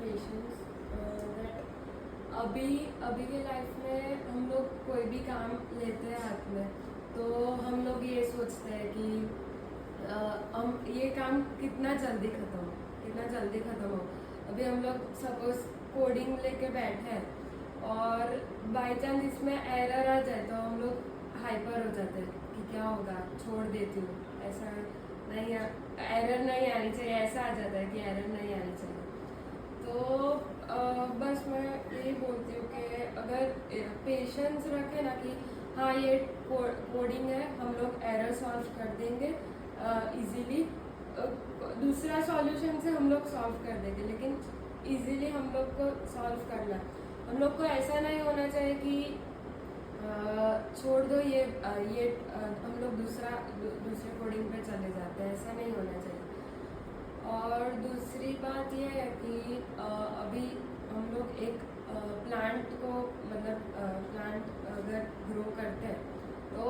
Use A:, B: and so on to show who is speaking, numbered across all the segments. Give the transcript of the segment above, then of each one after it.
A: Patience that अभी अभी के लाइफ में हम लोग कोई भी काम लेते हैं हाथ में, तो हम लोग ये सोचते हैं कि हम ये काम कितना जल्दी ख़त्म हो। अभी हम लोग सपोज कोडिंग लेके बैठे हैं और बाई चांस इसमें एरर आ जाए तो हम लोग हाइपर हो जाते हैं कि क्या होगा, छोड़ देती हूँ, ऐसा नहीं, एरर नहीं आनी चाहिए, ऐसा आ जाता है कि एरर नहीं आनी चाहिए। तो बस मैं यही बोलती हूँ कि अगर पेशेंस रखें ना कि हाँ ये कोडिंग है, हम लोग एरर सॉल्व कर देंगे इजीली, दूसरा सॉल्यूशन से हम लोग सॉल्व कर देंगे, लेकिन इजीली हम लोग को सॉल्व करना, हम लोग को ऐसा नहीं होना चाहिए कि छोड़ दो ये हम लोग दूसरे कोडिंग पे चले जाते हैं, ऐसा नहीं होना चाहिए। और दूसरी बात ये है कि अभी हम लोग एक प्लांट को मतलब प्लांट अगर ग्रो करते हैं तो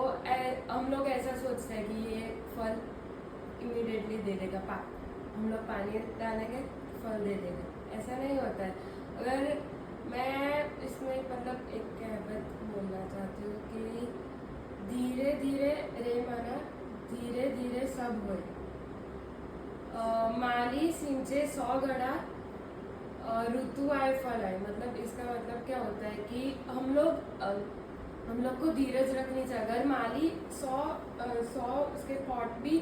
A: हम लोग ऐसा सोचते हैं कि ये फल इमीडिएटली दे देगा, हम लोग पानी डालेंगे फल दे देगा, ऐसा नहीं होता है। अगर मैं इसमें मतलब एक कहावत बोलना चाहती हूँ कि धीरे धीरे रे मना, धीरे धीरे सब होए, माली सिंचे 100 घड़ा, ऋतु आए फल आए। मतलब इसका मतलब क्या होता है कि हम लोग को धीरज रखनी चाहिए। अगर माली 100 उसके पॉट भी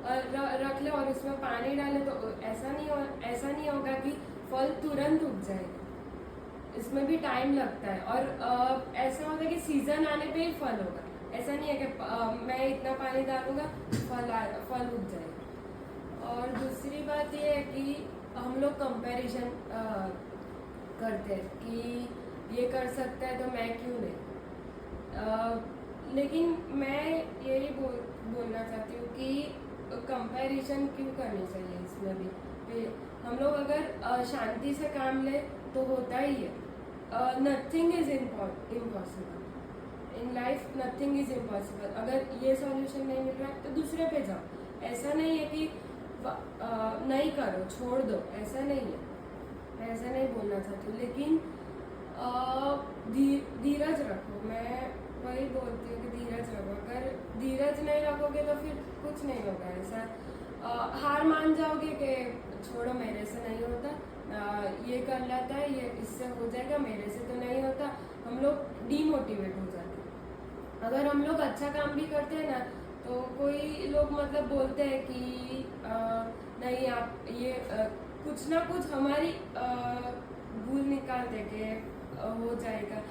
A: रख ले और उसमें पानी डाले तो ऐसा नहीं होगा कि फल तुरंत उग जाएगा, इसमें भी टाइम लगता है। और ऐसा होता है कि सीजन आने पे ही फल होगा, ऐसा नहीं है कि मैं इतना पानी डालूंगा फल उग जाएगा। और दूसरी बात ये है कि हम लोग कंपैरिजन करते हैं कि ये कर सकता है तो मैं क्यों नहीं। लेकिन मैं यही बोलना चाहती हूँ कि कंपैरिजन क्यों करनी चाहिए इसमें भी। हम लोग अगर शांति से काम ले तो होता ही है। Nothing is impossible in life, nothing is impossible. अगर ये सॉल्यूशन नहीं मिल रहा है तो दूसरे पे जाओ, ऐसा नहीं है कि नहीं करो, छोड़ दो, ऐसा नहीं है, मैं ऐसा नहीं बोलना चाहती हूँ। लेकिन धीरज रखो, मैं वही बोलती हूँ कि धीरज रखो। अगर धीरज नहीं रखोगे तो फिर कुछ नहीं होगा। ऐसा हार मान जाओगे कि छोड़ो मेरे से नहीं होता, ये कर लेता है, ये इससे हो जाएगा, मेरे से तो नहीं होता, हम लोग डीमोटिवेट हो जाते हैं। अगर हम लोग अच्छा काम भी करते हैं ना तो कोई लोग मतलब बोलते हैं कि नहीं आप ये कुछ ना कुछ हमारी भूल निकाल दे के हो जाएगा,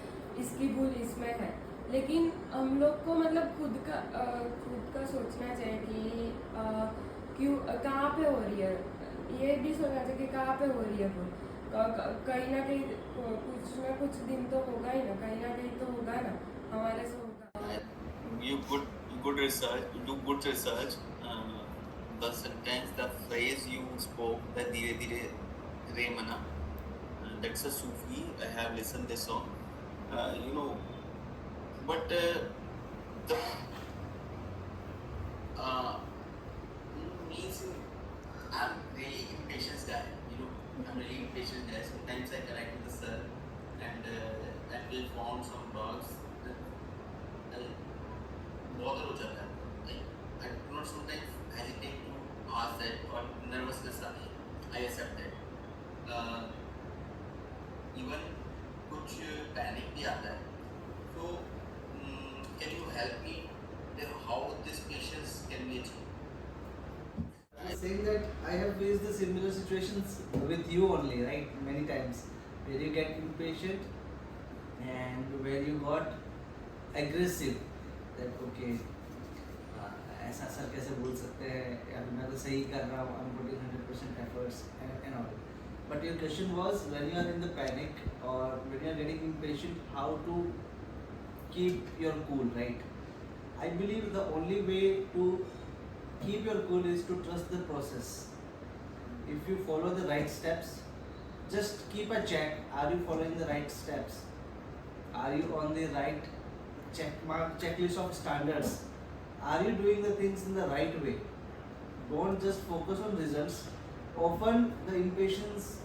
A: इसकी भूल इसमें है। लेकिन हम लोग को मतलब खुद का सोचना चाहिए कि क्यों, कहाँ पे हो रही है, ये भी सोचना चाहिए कि कहाँ पे हो रही है भूल। कहीं ना कहीं कुछ दिन तो होगा ही ना, कहीं ना कहीं तो होगा ना, हमारे से होगा।
B: You good research. You do good research. The sentence, the phrase you spoke, the धीरे धीरे रे मना. That's a Sufi. I have listened this song. You know, but the means I'm really impatient guy. You know, I'm really impatient guy. Sometimes I connect with the sir, and that will form some bugs. Bother हो जाता है. I do not sometimes hesitate to ask that, or nervousness आती है. I accept that. Even कुछ panic भी आता है. So can you help me with how this patience can be achieved?
C: I'm saying that I have faced the similar situations with you only, right? Many times where you get impatient and where you got aggressive. That okay, ऐसा sir कैसे बोल सकते हैं, या मैं तो सही कर रहा हूँ, I'm putting 100% efforts and all. But your question was when you are in the panic or when you are getting impatient, how to keep your cool, right? I believe the only way to keep your cool is to trust the process. If you follow the right steps, just keep a check. Are you following the right steps? Are you on the right checklist of standards? Are you doing the things in the right way? Don't just focus on results. Often the impatience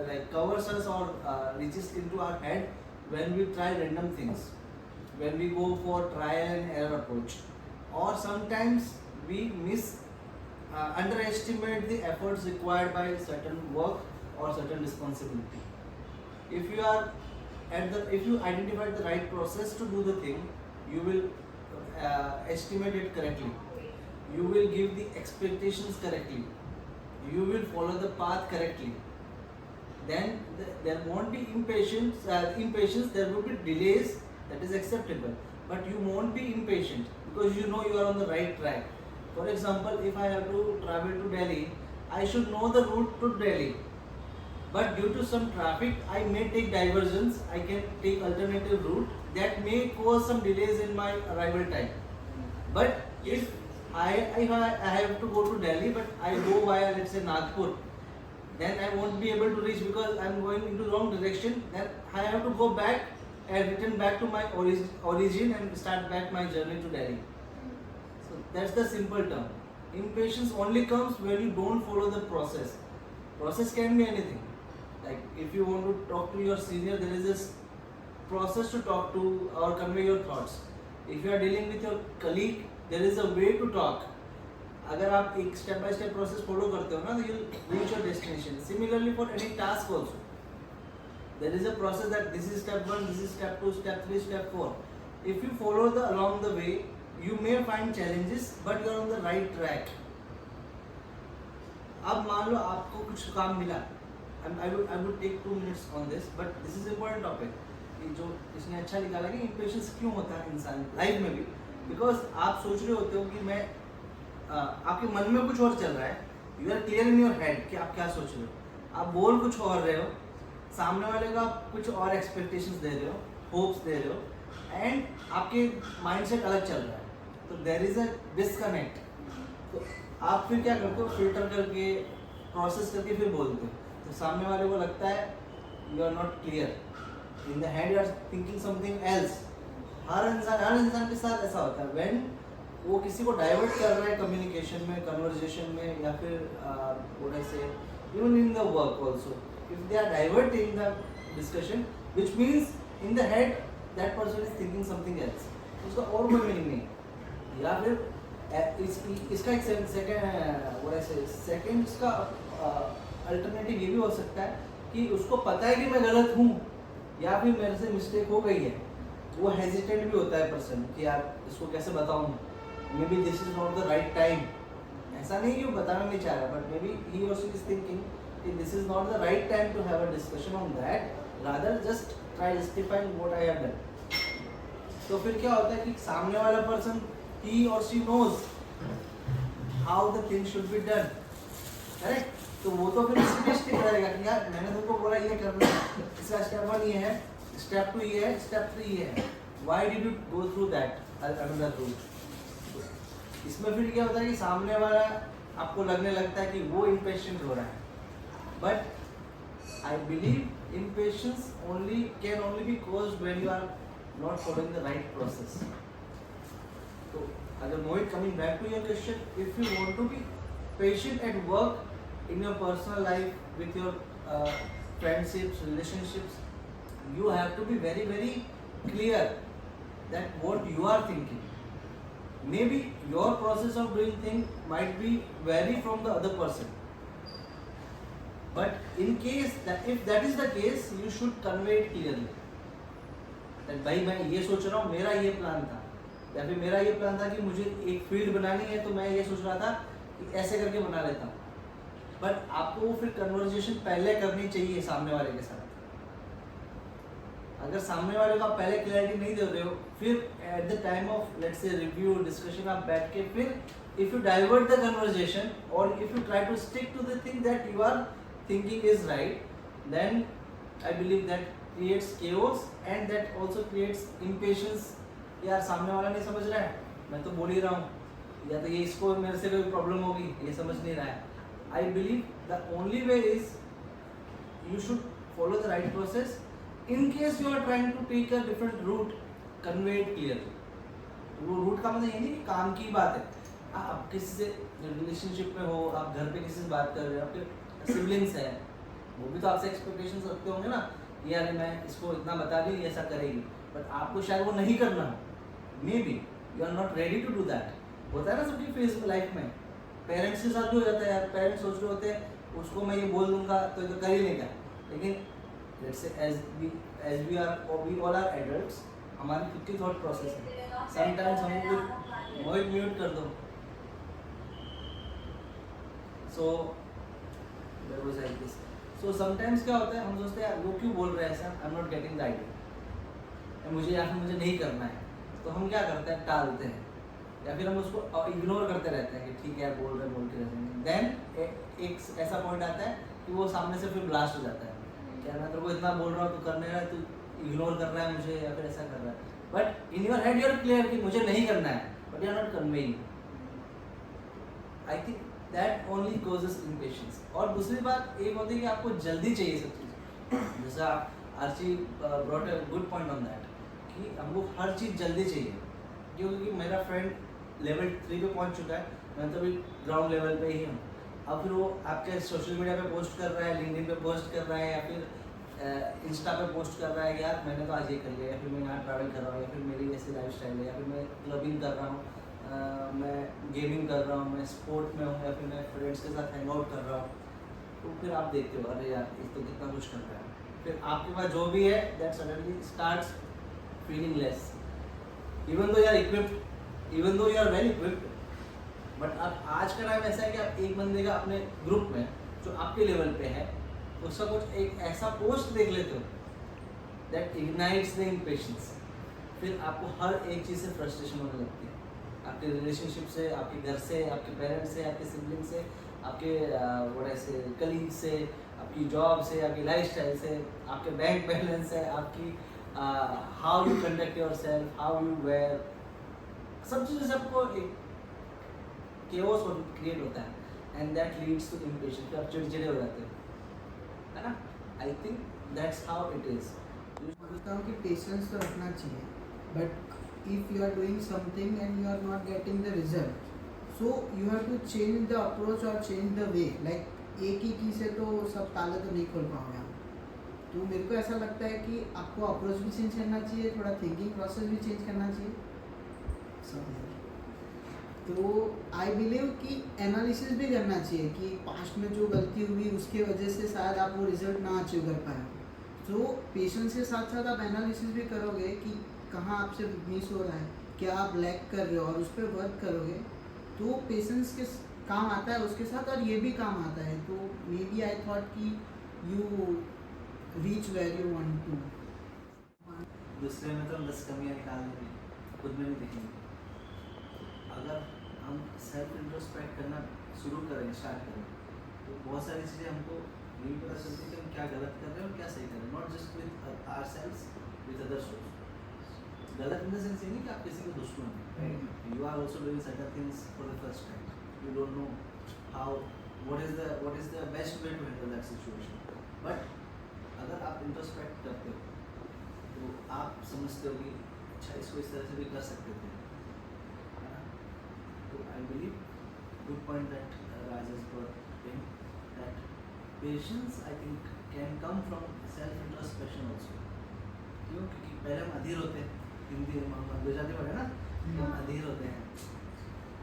C: like covers us or reaches into our head when we try random things, when we go for trial and error approach, or sometimes we underestimate the efforts required by certain work or certain responsibility. If you are if you identify the right process to do the thing, you will estimate it correctly. You will give the expectations correctly. You will follow the path correctly. Then there won't be impatience. There will be delays. That is acceptable. But you won't be impatient because you know you are on the right track. For example, if I have to travel to Delhi, I should know the route to Delhi. But due to some traffic, I may take diversions. I can take alternative route that may cause some delays in my arrival time. But if I have to go to Delhi, but I go via, let's say, Nagpur, then I won't be able to reach because I am going into wrong direction. Then I have to go back and return back to my origin and start back my journey to Delhi. So that's the simple term. Impatience only comes when you don't follow the process. Process can be anything. Like if you want to talk to your senior, there is this process to talk to or convey your thoughts. If you are dealing with your colleague, there is a way to talk. अगर आप एक step by step process follow करते हो ना, तो you'll reach your destination. Similarly for any task also, there is a process that this is step 1, this is step 2, step 3, step 4. If you follow along the way, you may find challenges, but you are on the right track. अब मान लो आपको कुछ काम मिला, I would take 2 minutes on this, but this is important topic. जो इसने अच्छा निकाला कि impatience क्यों होता है इंसान लाइफ में भी, because आप सोच रहे होते हो कि मैं आपके मन में कुछ और चल रहा है, you are clear in your head कि आप क्या सोच रहे हो, आप बोल कुछ और रहे हो, सामने वाले का कुछ और expectations दे रहे हो, hopes दे रहे हो, and आपके mindset अलग चल रहा है, तो there is a disconnect. तो आप फिर क्या करते हो, फिल्टर करके प्रोसेस करके फिर बोलते हो, तो सामने वाले को लगता है you are not clear, in the head you are thinking something else. हर इंसान के साथ ऐसा होता है. व्हेन वो किसी को डाइवर्ट कर रहा है कम्युनिकेशन में, कन्वर्जेशन में, या फिर what I say even in the work also, if they are diverting the discussion, which means in the head that person is thinking something else, उसका और कोई मीनिंग नहीं. या फिर इसका एक सेकंड इसका अल्टरनेटिव ये भी हो सकता है कि उसको पता है कि मैं गलत हूँ या फिर मेरे से मिस्टेक हो गई है, वो हेजिटेंट भी होता है पर्सन कि यार इसको कैसे बताऊँ, may be this is not the right time. ऐसा नहीं कि वो बताना नहीं चाह रहा, बट मे बी ही और शी इज थिंकिंग कि this is not the right time to have a discussion on that, rather just try justifying what I have done. तो फिर क्या होता है कि सामने वाला person he or she knows how the thing should be done, correct? तो वो तो फिर स्टिक रहेगा कि यार मैंने तुमको बोला ये करना है, इसका स्टेप 1 ये है, स्टेप 2 ये है, स्टेप 3 ये है, why did you go through that another route? इसमें फिर क्या होता है कि सामने वाला आपको लगने लगता है कि वो impatient हो रहा है, but I believe impatience can only be caused when you are not following the right process. So, again, Mohit, coming back to your question, if you want to be patient at work, in your personal life, with your friendships, relationships, you have to be very, very clear that what you are thinking. Maybe your process of doing things might be vary from the other person. But in case that if that is the case, you should convey it clearly. That भाई मैं ये सोच रहा हूँ, मेरा ये plan था, या फिर मेरा ये प्लान था कि मुझे एक फील्ड बनानी है, तो मैं ये सोच रहा था कि ऐसे करके बना लेता हूँ. बट आपको वो फिर कन्वर्सेशन पहले करनी चाहिए सामने वाले के साथ. अगर सामने वाले को आप पहले क्लैरिटी नहीं दे रहे हो, फिर at the time of let's say review discussion आप बैठ के फिर if you divert the conversation और if you try to stick to the thing that you are thinking is right, then I believe that creates chaos and that also creates impatience. यार सामने वाला नहीं समझ रहा है, मैं तो बोल ही रहा हूँ, या तो ये इसको मेरे से कोई प्रॉब्लम होगी, ये समझ नहीं रहा है. I believe the only way is you should follow the right process. In case you are trying to take a different route, convey it clearly. वो रूट का मतलब ये नहीं कि काम की बात है, आप किसी से रिलेशनशिप में हो, आप घर पे किसी से बात कर रहे हो, आपके सिबलिंग्स हैं, वो भी तो आपसे एक्सपेक्टेशंस रखते होंगे ना कि यार मैं इसको इतना बता रही हूँ ये ऐसा करेगी, बट आपको शायद वो नहीं करना हो, maybe you are not ready to do that. होता है ना सबकी फेज लाइफ में, पेरेंट्स के साथ भी हो जाता है यार, पेरेंट्स सोच रहे होते हैं उसको मैं ये बोल दूंगा तो ये तो कर ही लेगा, लेकिन let's say as we all are adults, हमारी खुद की थॉट प्रोसेस है, समटाइम्स हमको कुछ वॉइस म्यूट कर दो। So there was like this. So sometimes क्या होता है, हम सोचते हैं यार वो क्यों बोल रहे हैं ऐसा, I am not getting the idea, मुझे या फिर मुझे नहीं करना है, तो हम क्या करते हैं, टालते हैं या फिर हम उसको इग्नोर करते रहते हैं कि ठीक है बोल रहे बोलते रहते हैं। देन एक ऐसा पॉइंट आता है कि वो सामने से फिर ब्लास्ट हो जाता है, क्या मैं तेरे को इतना बोल रहा हूँ तू करने रहा है, तू इग्नोर कर रहा है मुझे या फिर ऐसा कर रहा है, but in your head you are clear कि मुझे नहीं करना है, but you are not conveying. I think that only causes impatience. और दूसरी बात एक होती है कि आपको जल्दी चाहिए सब चीज़, जैसा Archi brought a good point on that कि हमको हर चीज़ जल्दी चाहिए, क्योंकि मेरा फ्रेंड लेवल 3 पे पहुंच चुका है, मैं तो अभी ग्राउंड लेवल पे ही हूँ। अब फिर वो आपके सोशल मीडिया पे पोस्ट कर रहा है, लिंक्डइन पे पोस्ट कर रहा है, या फिर इंस्टा पे पोस्ट कर रहा है कि यार मैंने तो आज ये कर लिया, या फिर मैं यहाँ ट्रैवल कर रहा हूँ, या फिर मेरी ऐसी लाइफ स्टाइल है, या फिर मैं क्लबिंग कर रहा हूँ, मैं गेमिंग कर रहा हूँ, मैं स्पोर्ट में हूँ, या फिर मैं फ्रेंड्स के साथ हैंग आउट कर रहा हूँ। तो फिर आप देखते हो अरे यार ये तो कितना कुछ कर रहा है, फिर आपके पास जो भी है that suddenly starts feeling less, even though you are equipped, even though you are well equipped. But अब आज का टाइम ऐसा है कि आप एक बंदे का अपने ग्रुप में जो आपके लेवल पे है उसका कुछ एक ऐसा पोस्ट देख लेते हो दैट इग्नाइट्स द इम्पेशंस, फिर आपको हर एक चीज़ से फ्रस्ट्रेशन होने लगती है, आपके रिलेशनशिप से, आपके घर से, आपके पेरेंट्स से, आपके सिबलिंग से, आपके ऐसे कलीग से, आपकी जॉब से, आपकी लाइफस्टाइल से, आपके बैंक बैलेंस से, आपकी how you conduct yourself, how you wear, सब चीज़ें से आपको एक केओस क्रिएट होता है and that leads to impatience, फिर आप चिड़चिड़े हो जाते हो, है ना। I think that's how it is.
D: बोलता हूँ कि पेशेंस तो रखना चाहिए, but if you are doing something and you are not getting the result, so you have to change the approach और चेंज द वे। लाइक एक ही की से तो सब ताले तो नहीं खोल पाओगे आप। तो मेरे को ऐसा लगता है कि आपको अप्रोच भी चेंज करना चाहिए, थोड़ा थिंकिंग प्रोसेस भी चेंज करना चाहिए सब। तो आई बिलीव कि एनालिसिस भी करना चाहिए कि पास्ट में जो गलती हुई उसके वजह से शायद आप वो रिजल्ट ना अचीव कर पाए। तो पेशेंस के साथ साथ आप एनालिसिस भी करोगे कि कहाँ आपसे मिस हो रहा है, क्या आप लैक कर रहे हो, और उस पर वर्क करोगे तो पेशेंस के काम आता है उसके साथ, और ये भी काम आता है। तो मे बी आई थॉट कि you reach where you want to.
C: दूसरे में तो हम 10 कमियाँ निकाल देंगे, खुद में नहीं दिखेंगे। अगर हम सेल्फ इंट्रोस्पेक्ट करना शुरू करेंगे, स्टार्ट करेंगे, तो बहुत सारी चीज़ें हमको नहीं पता चलती कि हम क्या गलत कर रहे हैं और क्या सही कर रहे हैं, not just with ourselves, with others also. गलत इन द सेंस ये नहीं कि आप किसी के दुश्मन हैं, you are also doing certain things for the first time, you don't know how what is the best way to handle that situation. But अगर आप इंट्रोस्पेक्ट करते हो तो आप समझते हो कि अच्छा इसको इस तरह से भी कर सकते थे, है ना। तो I believe good point that Raj has brought in, that patience I think can come from self introspection also। क्यों? क्योंकि पहले हम अधीर होते हैं, हिंदी में हम गुजराती पढ़े ना, हम अधीर होते हैं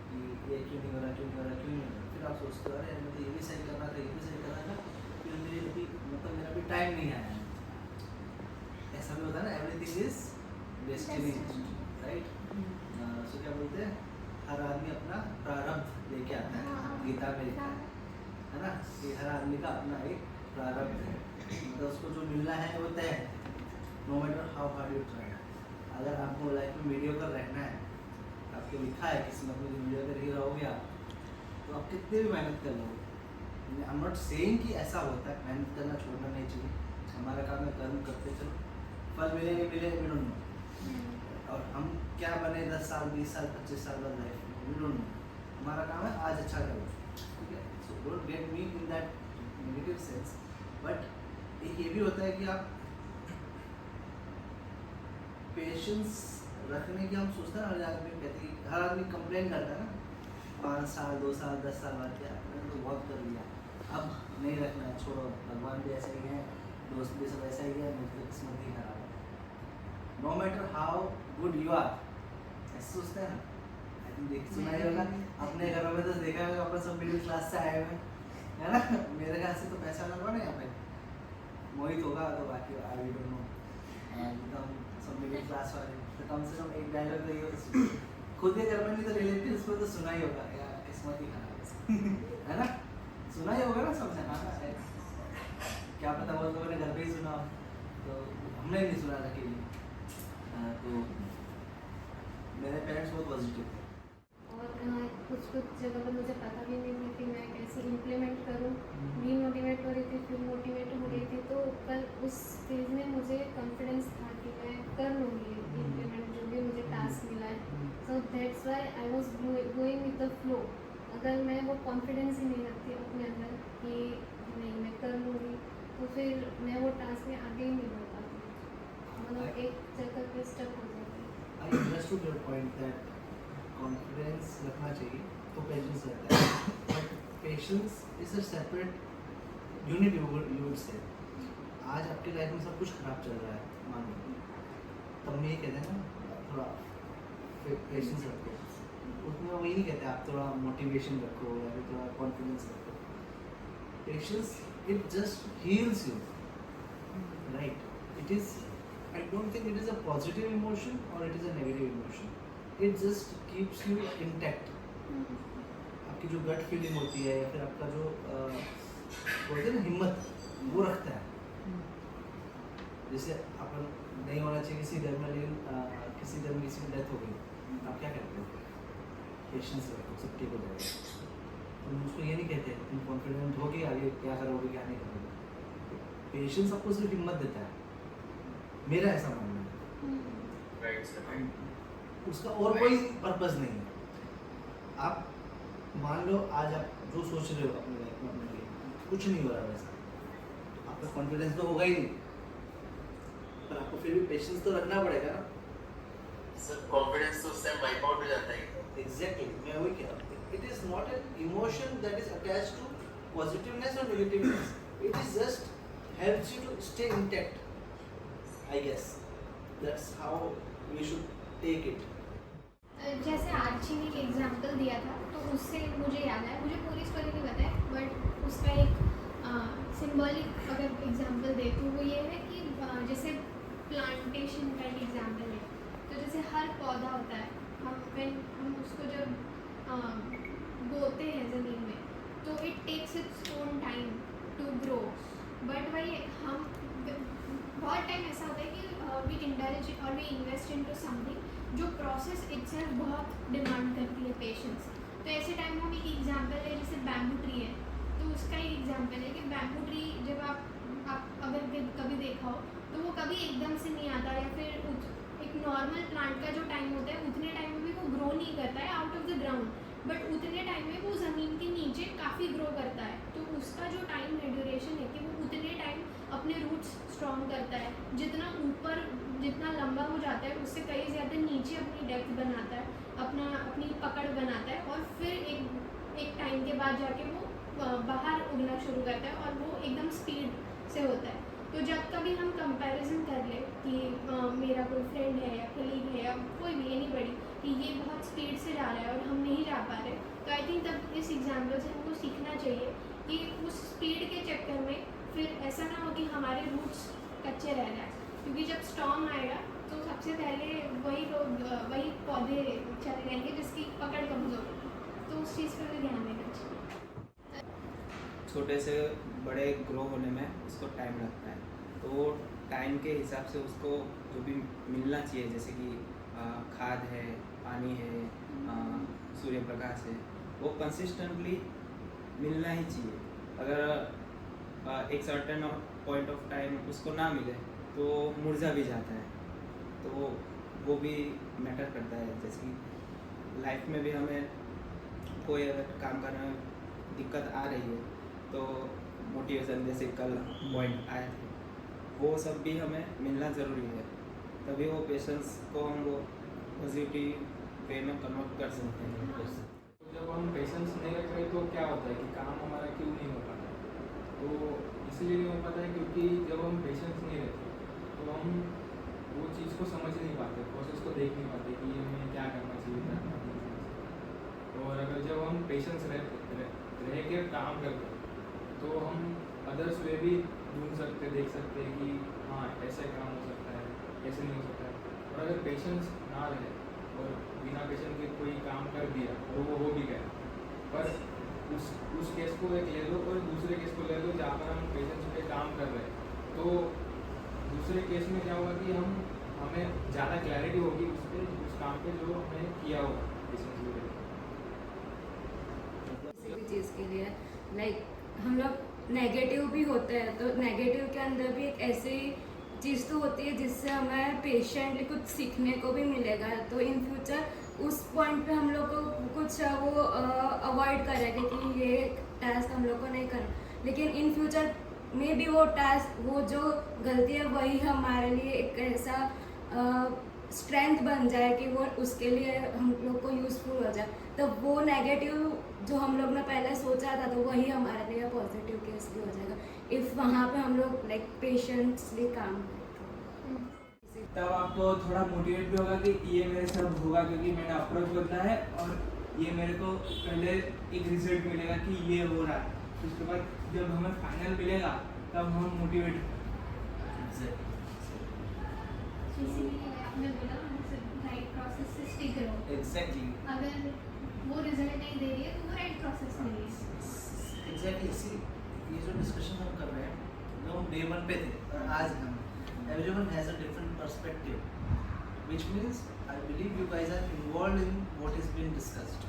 C: कि ये क्यों नहीं हो रहा, क्यों नहीं हो रहा, क्यों नहीं हो रहा। फिर आप सोचते हो अरे मुझे ये भी सही करना था, ये भी सही करना था, फिर मेरे अभी मतलब मेरा अभी टाइम नहीं आया। ऐसा भी होता है ना, एवरीथिंग इज डेस्टिनी, राइट। सो क्या बोलते हैं, हर आदमी अपना प्रारब्ध लेके आता है, गीता में लिखा है ना, कि हर आदमी का अपना एक प्रारब्ध है, मतलब उसको जो मिलना है वो तय है, no matter how hard you try. अगर आपको लाइफ में मीडियोकर रहना है, आपको लिखा है किस्मत में मीडियोकर ही रहोगे आप, तो आप कितने भी मेहनत कर लो। आई एम नॉट सेइंग कि ऐसा होता है, मेहनत करना छोड़ना नहीं चाहिए, हमारा काम है कर्म करते चलो, फल मिले नहीं मिले वी डोंट नो, और हम क्या बने 10 साल 20 साल 25 साल बाद लाइफ में वी डोंट नो। हमारा काम है आज अच्छा करो, ठीक है। So don't get me in that negative sense. But एक ये भी होता है कि आप पेशेंस रखने की हम सोचते हैं, हर आदमी कहते हैं, हर आदमी कंप्लेन करता है ना, 5 साल 2 साल 10 साल बाद क्या मैंने तो बहुत कर लिया, अब नहीं रखना है, छोड़ो, भगवान भी ऐसा ही है, दोस्त भी सब ऐसा ही है, मुझे किस्मत ही खराब है। No matter how good you are, ऐसे सोचते हैं ना। आई थिंक देख सुना ही होगा अपने घरों में, तो देखा होगा अपन सब मिडिल क्लास से आए हुए है ना। मेरे ख्याल से तो पैसा लगा ना यहाँ पे, मोहित होगा तो बाकी आई डोंट नो, एकदम सब मिडिल क्लास वाले, तो कम से कम एक डायलॉग तो ये खुद के घर में नहीं तो रिलेटिव्स को तो सुना ही होगा यार, किस्मत ही खराब है ना, सुना ही होगा ना सबने। हाँ क्या पता वो लोगों ने घर पे ही सुना हो, तो हमने नहीं सुना था कि तो मेरे पेरेंट्स बहुत पॉजिटिव थे।
E: और कुछ जगह पर मुझे पता भी नहीं था कि मैं कैसे इम्प्लीमेंट करूँ। डीमोटिवेट हो रही थी, फिर मोटिवेट हो रही थी, तो पर उस स्टेज में मुझे कॉन्फिडेंस था कि मैं कर लूँगी इम्प्लीमेंट जो भी मुझे टास्क मिला है। So that's why I was going with the flow. अगर मैं वो कॉन्फिडेंस ही नहीं रखती अपने अंदर कि नहीं मैं कर लूँगी, तो फिर मैं वो टास्क में आगे ही नहीं बढ़ पाती, मतलब एक जगह पे स्टक हो जाती।
C: I understood your point that confidence रखना चाहिए तो पेशेंस रहता है, but patience is a separate unit you would say। आज आपकी लाइफ में सब कुछ खराब चल रहा है मान लो, तब हम ये कहते हैं ना थोड़ा पेशेंस रखो, उसमें वही नहीं कहते आप थोड़ा मोटिवेशन रखो या फिर थोड़ा कॉन्फिडेंस रखो। Patience it just heels you, right? It is, I don't think it is a positive emotion or it is a negative emotion. It just keeps you intact. आपकी जो गट फीलिंग होती है या फिर आपका जो बोलते हैं ना हिम्मत, वो रखता है। जैसे अपन नहीं होना चाहिए किसी घर में, लेकिन किसी घर में किसी की डेथ हो गई, आप क्या करते हो? पेशेंस रखो, सब ठीक हो जाएगा। तुम उसको ये नहीं कहते तुम कॉन्फिडेंट हो कि आगे क्या करोगे क्या नहीं करोगे। पेशेंस आपको सिर्फ हिम्मत देता है, मेरा ऐसा मानना है।
B: राइट सर,
C: उसका और कोई पर्पस नहीं है। आप मान लो आज आप जो सोच रहे हो अपने लाइफ में अपने लिए कुछ नहीं हो रहा वैसा, तो आपका कॉन्फिडेंस तो होगा ही नहीं, पर आपको फिर भी पेशेंस तो रखना पड़ेगा ना।
B: सर कॉन्फिडेंस तो उस टाइम वाइप आउट हो जाता है।
C: एग्जैक्टली, मैं वही कह रहा हूँ। It is not an emotion that is attached to positiveness और negativeness, it is just helps you to stay intact. I guess that's how we should take it.
E: जैसे आर्ची ने एक एग्जांपल दिया था, तो उससे मुझे याद आया, मुझे पूरी स्टोरी नहीं पता है, बट उसका एक सिंबॉलिक अगर एग्जांपल दे तो वो ये है कि जैसे प्लांटेशन का एक एग्जांपल है। तो जैसे हर पौधा होता है, हम उसको जब बोते हैं ज़मीन में, तो it takes its own time to grow, but वही हम बहुत टाइम ऐसा होता है कि वी इंडल्ज और वी इन्वेस्ट इनटू समथिंग जो प्रोसेस इटसेल्फ बहुत डिमांड करती है पेशेंस। तो ऐसे टाइम हम एक एग्जांपल है, जैसे बैम्बू ट्री है, तो उसका एक एग्जांपल है कि बैम्बू ट्री जब आप अगर कभी देखा हो तो वो कभी एकदम से नहीं आता, या फिर एक नॉर्मल प्लांट का जो टाइम होता है उतने टाइम में भी वो ग्रो नहीं करता है out of the ground, but उतने टाइम में वो ज़मीन के नीचे काफ़ी ग्रो करता है। तो उसका जो टाइम है, ड्यूरेशन है, कि वो उतने टाइम अपने रूट्स स्ट्रॉन्ग करता है, जितना ऊपर जितना लंबा हो जाता है उससे कई ज़्यादा नीचे अपनी डेप्थ बनाता है, अपनी पकड़ बनाता है, और फिर एक टाइम के बाद जाके वो बाहर उगना शुरू करता है और वो एकदम स्पीड से होता है। तो जब कभी हम कंपैरिजन कर ले कि मेरा कोई फ्रेंड है या कलीग है या कोई भी एनीबॉडी कि ये बहुत स्पीड से जा रहा है और हम नहीं जा पा रहे, तो आई थिंक तब इस एग्जाम्पल से हमको सीखना चाहिए कि उस स्पीड के चक्कर में फिर ऐसा ना हो कि हमारे रूट्स कच्चे रह जाए, क्योंकि जब स्टॉर्म आएगा तो सबसे पहले वही पौधे चले जाएंगे जिसकी पकड़ कमज़ोर होगी। तो उस चीज़ पर भी ध्यान देना चाहिए।
F: छोटे से बड़े ग्रो होने में उसको टाइम लगता है, तो वो टाइम के हिसाब से उसको जो भी मिलना चाहिए, जैसे कि खाद है, पानी है, सूर्य प्रकाश है, वो कंसिस्टेंटली मिलना ही चाहिए। अगर एक सर्टेन पॉइंट ऑफ टाइम उसको ना मिले तो मुरझा भी जाता है, तो वो भी मैटर करता है। जैसे कि लाइफ में भी हमें कोई अगर काम करने में दिक्कत आ रही है तो मोटिवेशन जैसे कल पॉइंट आए थे, वो सब भी हमें मिलना ज़रूरी है, तभी वो पेशेंस को हम वो पॉजिटिव वे में कन्वर्ट कर सकते हैं।
G: तो जब हम पेशेंस नहीं रख रहे तो क्या होता है कि काम हमारा क्यों नहीं हो पाता? तो इसीलिए नहीं हो पाता है क्योंकि जब हम पेशेंस नहीं रहते तो हम वो चीज़ को समझ नहीं पाते, प्रोसेस को देख नहीं पाते कि हमें क्या करना चाहिए, क्या करना नहीं चाहिए। और अगर जब हम पेशेंस रह के काम करते तो हम अदर्स वे भी ढूंढ सकते, देख सकते हैं कि हाँ ऐसे काम हो सकता है, ऐसे नहीं हो सकता है। और अगर पेशेंस ना रहे और बिना पेशेंस के कोई काम कर दिया और वो हो भी गया, पर उस केस को एक ले लो और दूसरे केस को ले लो जहाँ पर हम पेशेंस पे काम कर रहे हैं, तो दूसरे केस में क्या होगा कि हमें ज़्यादा क्लैरिटी होगी उस काम पे जो हमने किया होगा पेशेंस को लेकर।
H: किसी भी चीज़ के लिए लाइक हम लोग नेगेटिव भी होते हैं, तो नेगेटिव के अंदर भी एक ऐसी चीज़ तो होती है जिससे हमें पेशेंटली कुछ सीखने को भी मिलेगा। तो इन फ्यूचर उस पॉइंट पे हम लोग को कुछ वो अवॉइड करेंगे कि ये टास्क हम लोग को नहीं करना, लेकिन इन फ्यूचर में भी वो टास्क, वो जो गलती है वही हमारे लिए एक ऐसा स्ट्रेंथ बन जाए कि वो उसके लिए हम लोग को यूज़फुल हो जाए। तो वो नेगेटिव जो हम लोग ने पहले सोचा था तो वही हमारे लिए पॉजिटिव केस भी हो जाएगा इफ़ वहाँ पे हम लोग लाइक पेशेंसली काम करें।
F: तब आपको थोड़ा मोटिवेट भी होगा कि ये मेरे साथ होगा क्योंकि मैंने अप्रोच बदला है और ये मेरे को पहले एक रिजल्ट मिलेगा कि ये हो रहा है। उसके बाद जब हमें फाइनल मिलेगा तब हम मोटिवेट
E: इसीलिए आपने बोला राइट प्रोसेस से स्टिक रहो।
C: एग्जैक्टली
E: अगर वो रिजल्ट नहीं दे रही है तो वो राइट प्रोसेस नहीं है।
C: एग्जैक्टली सी ये जो डिस्कशन हम कर रहे हैं जो हम डे 1 पे थे और आज हम everyone has a different perspective, which means I believe you guys are involved in what is being discussed.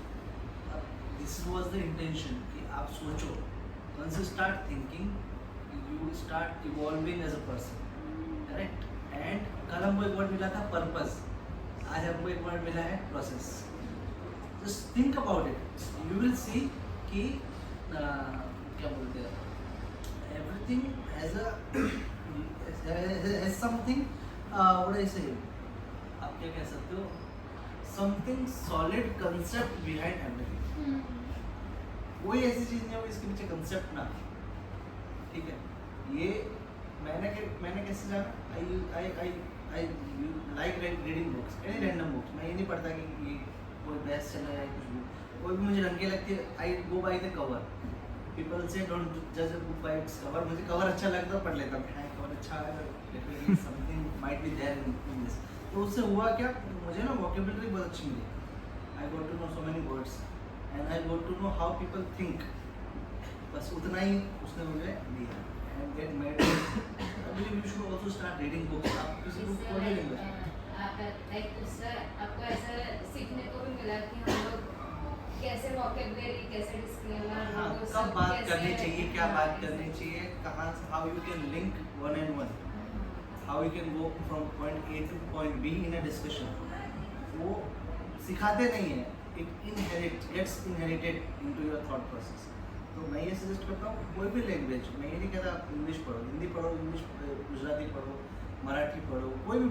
C: This was the intention कि आप सोचो, once you start thinking you start evolving as a person, correct? And कल हमको एक word मिला था purpose, आज हमको एक वर्ड मिला है process. Just think about it, you will see कि क्या बोलते हैं, everything has something, what do I say, आप क्या कह सकते हो, something solid concept behind everything. कोई ऐसी चीज़ नहीं हो इसके पीछे कंसेप्ट ना, ठीक है? ये मैंने कैसे जाना, I like reading books, any random books. मैं ये नहीं पढ़ता कि ये कोई बेस्ट सेलर है कुछ भी, कोई भी मुझे रंग के लगती है, आई गो बाय द कवर। पीपल से डोंट जज a book by its cover. मुझे कवर अच्छा लगता है पढ़ लेता हूँ, हाँ कवर अच्छा है, something might be there in this. तो उससे हुआ क्या, मुझे ना वोकेबुलरी बहुत अच्छी मिली। I got to know so many words and I got to know how people think. बस उतना ही उसने मुझे दिया and that made I believe you should also start reading books. आप किसी बुक पढ़ लेंगे
H: आप लाइक उससे आपको ऐसा सीखने को भी मिला कि हम लोग कैसे वोकैबुलरी, कैसे डिस्क्लेमर,
C: हाँ, कब बात करनी चाहिए, क्या बात करनी चाहिए, कहाँ से, how you can link one and one, how you can go from point A to point B in a discussion. वो सिखाते नहीं है, it gets inherited into your thought process. तो मैं ये सजेस्ट करता हूँ कोई भी लैंग्वेज, मैं ये नहीं कहता इंग्लिश पढ़ो, हिंदी पढ़ो, इंग्लिश गुजराती पढ़ो, मराठी पढ़ो, कोई भी